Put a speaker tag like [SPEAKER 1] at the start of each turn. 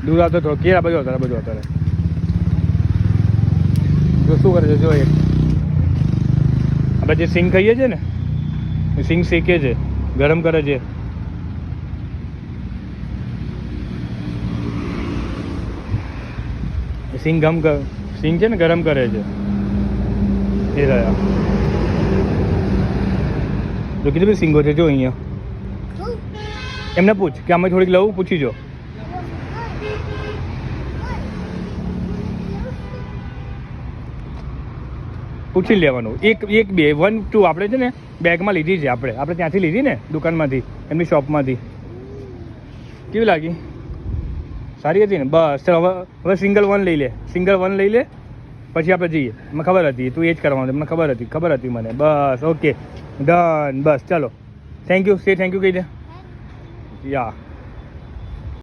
[SPEAKER 1] દૂર આવતો થોડો કેળા બધું અત્યારે જો શું કરે છે જો એક આપણે જે સિંગ ખાઈએ છીએ ને એ સિંગ શેકે છે, ગરમ કરે છે. સિંગ સિંગ છે ને ગરમ કરે છે એ રહ્યા. જો કીધું ભાઈ સિંગો છે જો અહીંયા. એમને પૂછ કે આમાં થોડીક લઉં, પૂછી જો. પૂછી લેવાનું એક બે 1 2 આપણે છે ને બેગમાં લીધી છે આપણે ત્યાંથી લીધી ને દુકાનમાંથી, એમની શોપમાંથી. કેવી લાગી? સારી હતી ને? બસ ચાલો હવે સિંગલ વન લઈ લે પછી આપણે જઈએ. મને ખબર હતી તું એ જ કરવાનું, મને ખબર હતી મને. બસ ઓકે ડન. બસ ચાલો thank you, say thank you કહી દે. યા